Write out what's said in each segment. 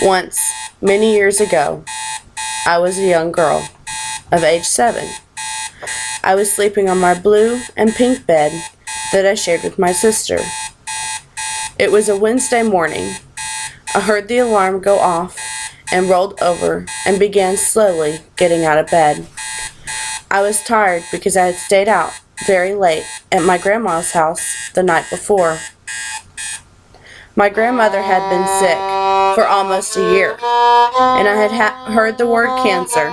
Once, many years ago, I was a young girl of age 7. I was sleeping on my blue and pink bed that I shared with my sister. It was a Wednesday morning. I heard the alarm go off and rolled over and began slowly getting out of bed. I was tired because I had stayed out very late at my grandma's house the night before. My grandmother had been sick for almost a year, and I had heard the word cancer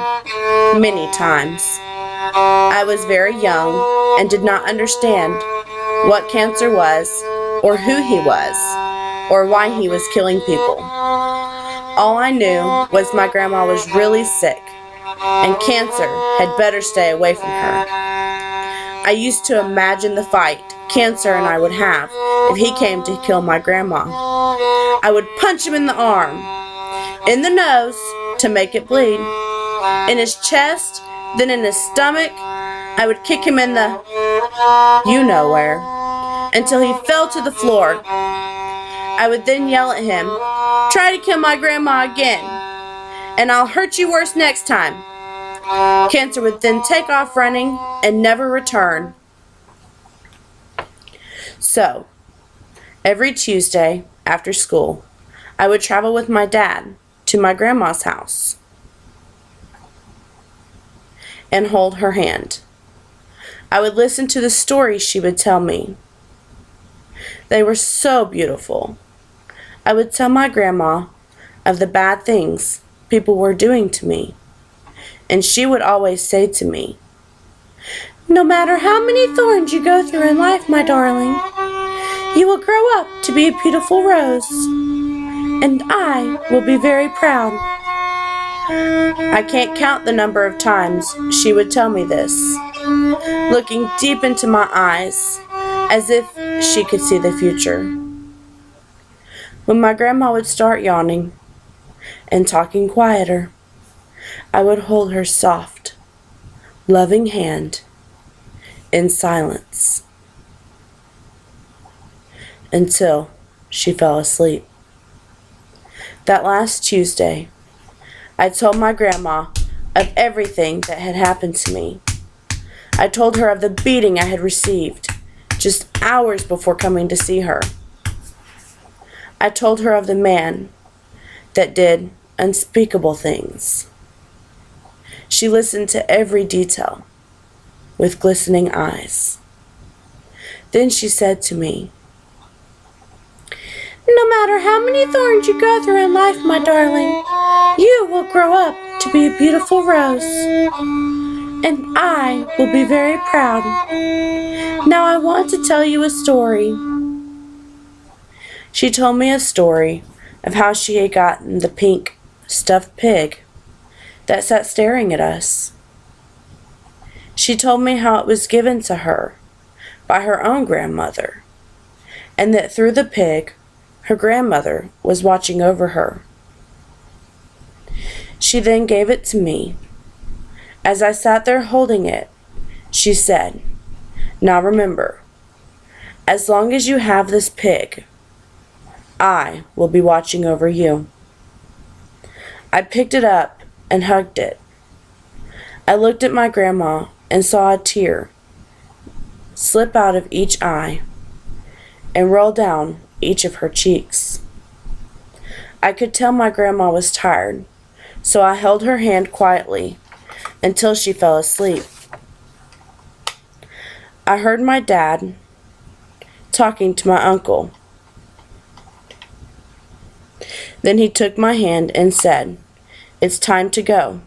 many times. I was very young and did not understand what cancer was, or who he was, or why he was killing people. All I knew was my grandma was really sick, and cancer had better stay away from her. I used to imagine the fight Cancer and I would have if he came to kill my grandma. I would punch him in the arm, in the nose to make it bleed, in his chest, then in his stomach. I would kick him in the you-know-where until he fell to the floor. I would then yell at him, "Try to kill my grandma again, and I'll hurt you worse next time." Cancer would then take off running and never return. So, every Tuesday after school, I would travel with my dad to my grandma's house and hold her hand. I would listen to the stories she would tell me. They were so beautiful. I would tell my grandma of the bad things people were doing to me, and she would always say to me, "No matter how many thorns you go through in life, my darling, you will grow up to be a beautiful rose, and I will be very proud." I can't count the number of times she would tell me this, looking deep into my eyes as if she could see the future. When my grandma would start yawning and talking quieter, I would hold her soft, loving hand in silence until she fell asleep. That last Tuesday, I told my grandma of everything that had happened to me. I told her of the beating I had received just hours before coming to see her. I told her of the man that did unspeakable things. She listened to every detail with glistening eyes. Then she said to me, "No matter how many thorns you go through in life, my darling, you will grow up to be a beautiful rose, and I will be very proud. Now I want to tell you a story." She told me a story of how she had gotten the pink stuffed pig that sat staring at us. She told me how it was given to her by her own grandmother, and that through the pig, her grandmother was watching over her. She then gave it to me. As I sat there holding it, she said, "Now remember, as long as you have this pig, I will be watching over you." I picked it up and hugged it. I looked at my grandma and saw a tear slip out of each eye and roll down each of her cheeks. I could tell my grandma was tired, so I held her hand quietly until she fell asleep. I heard my dad talking to my uncle. Then he took my hand and said, "It's time to go,"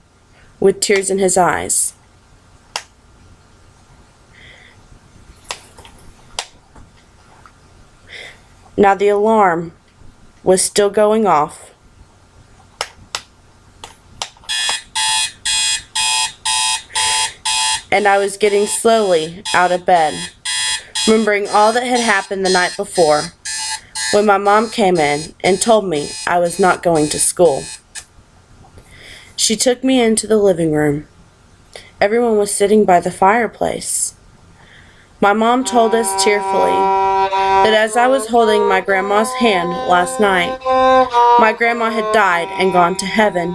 with tears in his eyes. Now the alarm was still going off. And I was getting slowly out of bed, remembering all that had happened the night before, when my mom came in and told me I was not going to school. She took me into the living room. Everyone was sitting by the fireplace. My mom told us tearfully that as I was holding my grandma's hand last night, my grandma had died and gone to heaven.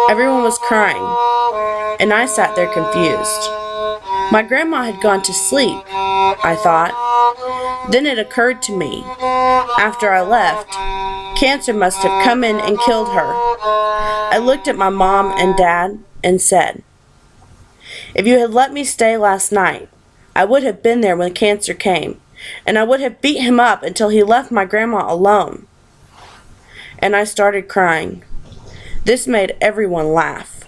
Everyone was crying, and I sat there confused. My grandma had gone to sleep, I thought. Then it occurred to me, after I left, cancer must have come in and killed her. I looked at my mom and dad and said, "If you had let me stay last night, I would have been there when cancer came, and I would have beat him up until he left my grandma alone." And I started crying. This made everyone laugh.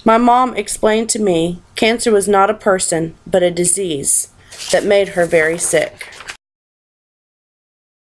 My mom explained to me cancer was not a person, but a disease that made her very sick.